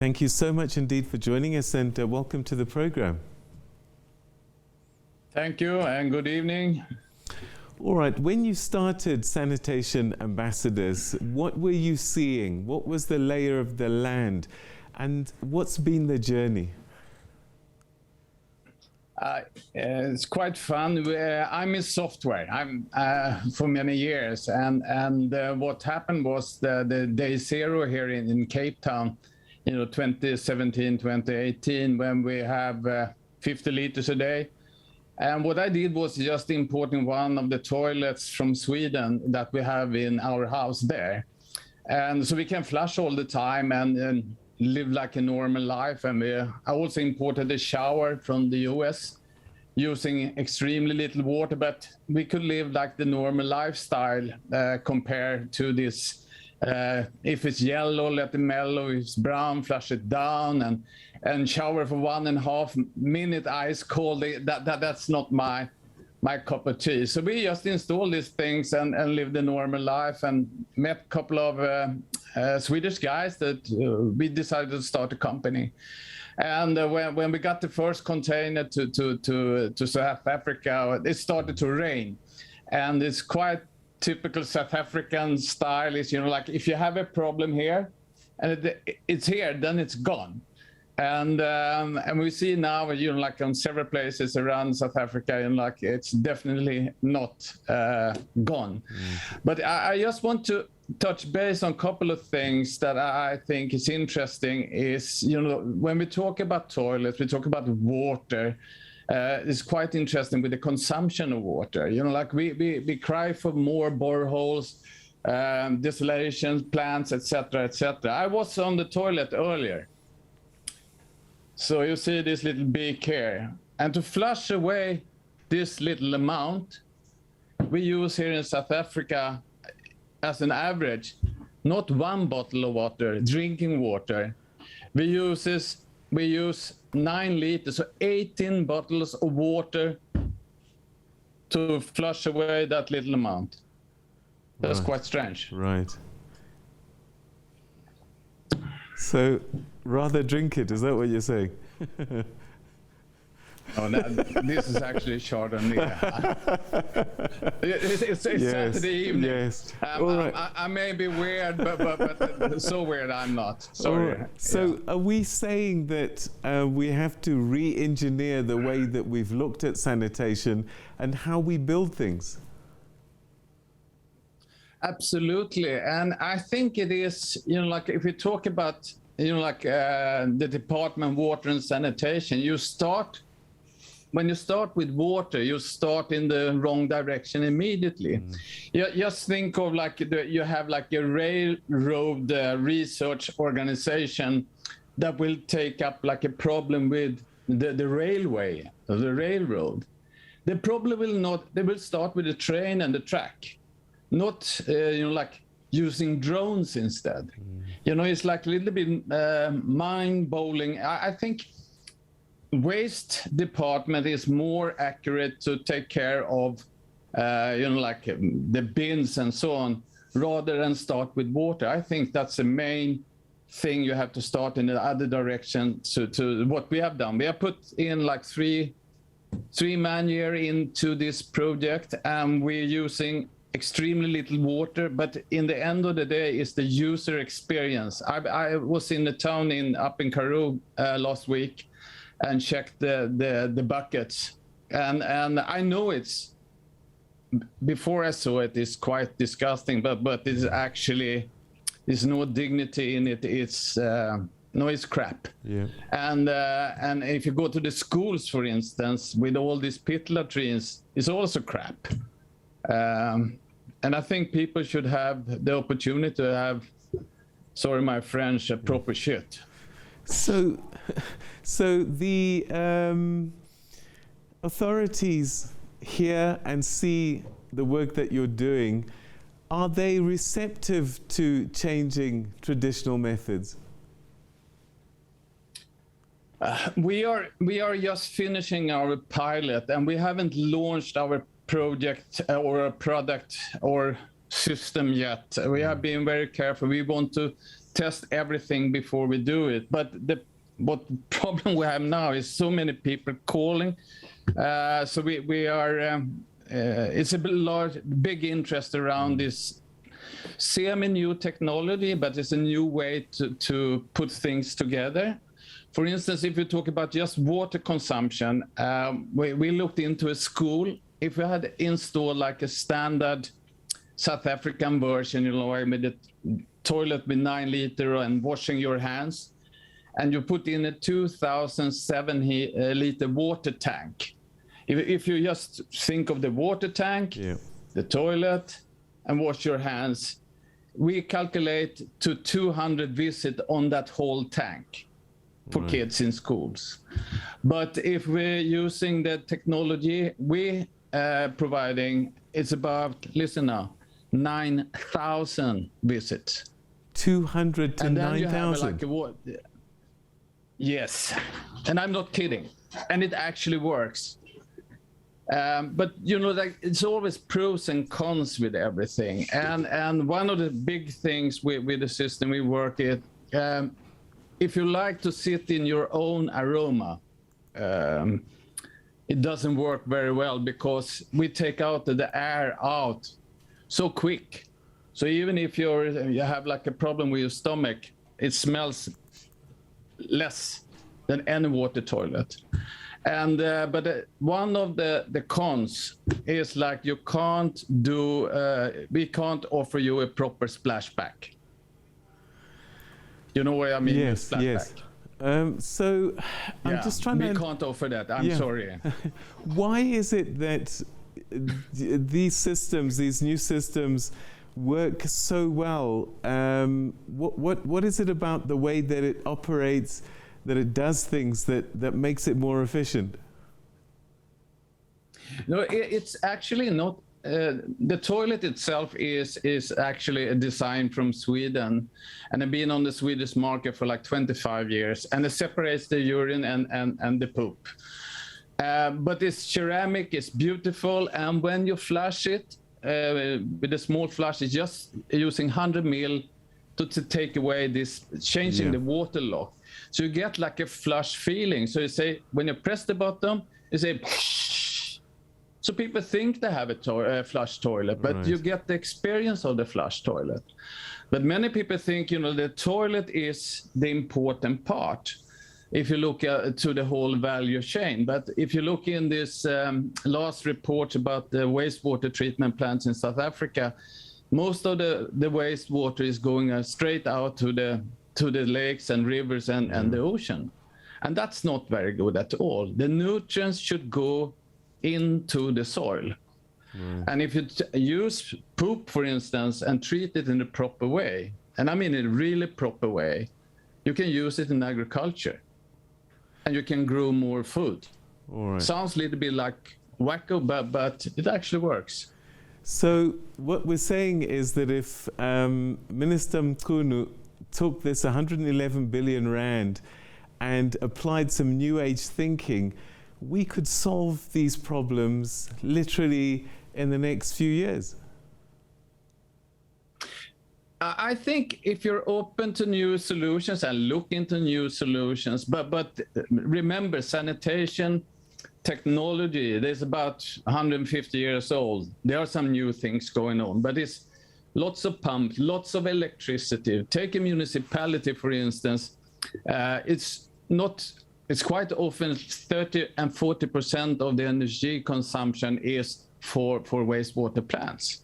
Thank you so much indeed for joining us, and welcome to the program. Thank you and good evening. All right, when you started Sanitation Ambassadors, what were you seeing? What was the layer of the land? And what's been the journey? It's quite fun. I'm in software. I'm for many years, and what happened was the day zero here in Cape Town, 2017, 2018, when we have 50 liters a day. And what I did was just importing one of the toilets from Sweden that we have in our house there, and so we can flush all the time and live like a normal life. And I also imported a shower from the US using extremely little water, but we could live like the normal lifestyle compared to this. If it's yellow, let it mellow. If it's brown, flush it down, and shower for 1.5 minutes ice cold. That's not my cup of tea. So we just installed these things and lived a normal life, and met a couple of Swedish guys that we decided to start a company. And when we got the first container to South Africa, it started to rain, and it's quite typical South African style. Is like if you have a problem here, and it's here, then it's gone. And we see now, like on several places around South Africa, and like it's definitely not gone. But I just want to touch base on a couple of things that I think is interesting. Is when we talk about toilets, we talk about water. It's quite interesting with the consumption of water. Like we cry for more boreholes, desalinations, plants, etc., etc. I was on the toilet earlier. So you see this little beak here. And to flush away this little amount, we use here in South Africa, as an average, not 1 bottle of water, drinking water. We use 9 liters, so 18 bottles of water to flush away that little amount. That's quite strange. Right. So, rather drink it, is that what you're saying? Oh, this is actually Chardonnay. It's Yes, Saturday evening. yes. All right. I may be weird, but so weird I'm not. Sorry. Right. So are we saying that we have to re-engineer the way that we've looked at sanitation and how we build things? Absolutely. And I think it is, like if we talk about, the department water and sanitation, when you start with water, you start in the wrong direction immediately. Just think of like you have like a railroad research organization that will take up like a problem with the railway or the railroad. The problem they will start with the train and the track, not like using drones instead. It's like a little bit mind-boggling. I think waste department is more accurate to take care of, like the bins and so on, rather than start with water. I think that's the main thing you have to start in the other direction to what we have done. We have put in like three man-year into this project, and we're using extremely little water, but in the end of the day, it's the user experience. I was in the town up in Karoo last week, and checked the buckets, and I know before I saw it's quite disgusting, but it's actually, there's no dignity in it. It's crap. Yeah. And if you go to the schools, for instance, with all these pit latrines, it's also crap. And I think people should have the opportunity to have, sorry my French, a proper shit. So the authorities hear and see the work that you're doing. Are they receptive to changing traditional methods? We are just finishing our pilot, and we haven't launched our project or a product or system yet. We have been very careful. We want to test everything before we do it. But what problem we have now is so many people calling. So we are, it's a big interest around this semi-new technology, but it's a new way to put things together. For instance, if you talk about just water consumption, we looked into a school. If we had installed like a standard South African version, with the toilet with 9 liter and washing your hands, and you put in a 2,007 liter water tank. If you just think of the water tank, the toilet, and wash your hands, we calculate to 200 visits on that whole tank for kids in schools. But if we're using the technology we providing, it's about, listen now, 9,000 visits. 200 to 9,000? Yes, and I'm not kidding. And it actually works. But like, it's always pros and cons with everything. And one of the big things with the system we work with, if you like to sit in your own aroma, it doesn't work very well because we take out the air out so quick. So even if you have like a problem with your stomach, it smells less than any water toilet. And but one of the cons is like we can't offer you a proper splashback. You know what I mean? Yes, yes. So I'm just trying we can't offer that. I'm sorry. Why is it that these systems, these new systems, work so well? What is it about the way that it operates, that it does things that makes it more efficient? No, it's actually not. The toilet itself is actually a design from Sweden, and I've been on the Swedish market for like 25 years, and it separates the urine and the poop. But this ceramic is beautiful, and when you flush it with a small flush, it's just using 100 ml to take away this, changing the water lock. So you get like a flush feeling. So you say, when you press the button, you say, so people think they have a flush toilet, but you get the experience of the flush toilet. But many people think, the toilet is the important part if you look to the whole value chain. But if you look in this last report about the wastewater treatment plants in South Africa, most of the wastewater is going straight out to the lakes and rivers and the ocean. And that's not very good at all. The nutrients should go into the soil. And if you use poop, for instance, and treat it in a proper way, and I mean a really proper way, you can use it in agriculture and you can grow more food. Sounds a little bit like wacko, but it actually works. So what we're saying is that if Minister Mchunu took this 111 billion rand and applied some new age thinking, we could solve these problems literally in the next few years. I think if you're open to new solutions and look into new solutions, but remember, sanitation technology, there's about 150 years old. There are some new things going on, but it's lots of pumps, lots of electricity. Take a municipality, for instance. It's quite often 30 and 40% of the energy consumption is for wastewater plants.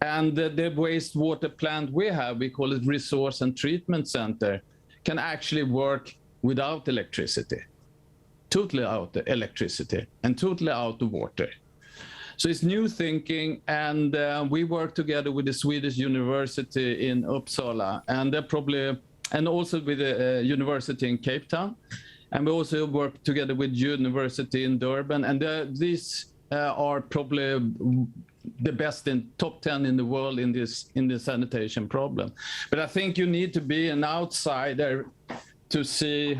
And the wastewater plant we have, we call it Resource and Treatment Center, can actually work without electricity, totally out of electricity and totally out of water. So it's new thinking, and we work together with the Swedish University in Uppsala, and also with the University in Cape Town. And we also work together with University in Durban, and these are probably the best in top 10 in the world in this sanitation problem. But I think you need to be an outsider to see,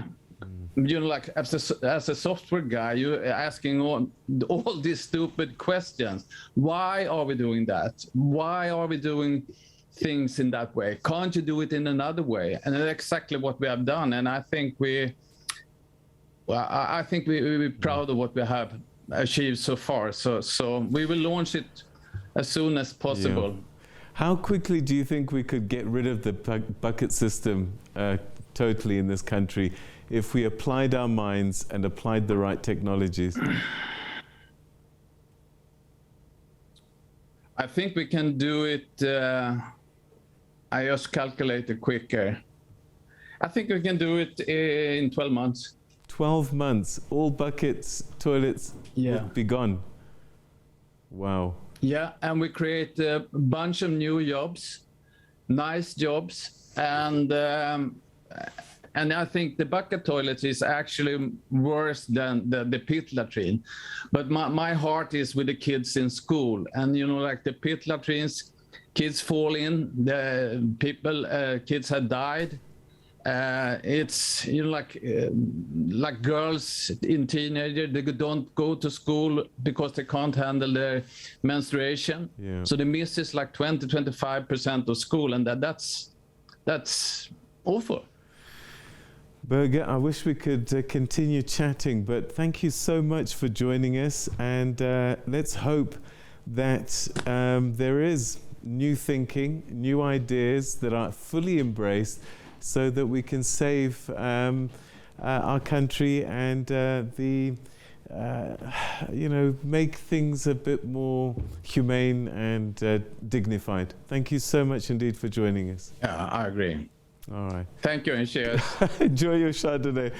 like as a software guy, you're asking all these stupid questions. Why are we doing that? Why are we doing things in that way? Can't you do it in another way? And that's exactly what we have done. And I think we're proud of what we have achieved so far. So we will launch it as soon as possible. Yeah. How quickly do you think we could get rid of the bucket system totally in this country if we applied our minds and applied the right technologies? I think we can do it, I just calculated quicker. I think we can do it in 12 months. 12 months, all buckets, toilets would be gone. Wow. Yeah, and we create a bunch of new jobs, nice jobs, and I think the bucket toilet is actually worse than the pit latrine. But my heart is with the kids in school, and you know, like the pit latrines, kids fall in, kids have died. It's, you know, like girls in teenager, they don't go to school because they can't handle their menstruation. Yeah. So they miss like 20-25% of school, and that's awful. Birger, I wish we could continue chatting, but thank you so much for joining us, and let's hope that there is new thinking, new ideas that are fully embraced, so that we can save our country and make things a bit more humane and dignified. Thank you so much indeed for joining us. Yeah, I agree. All right. Thank you, and cheers. Enjoy your Chardonnay.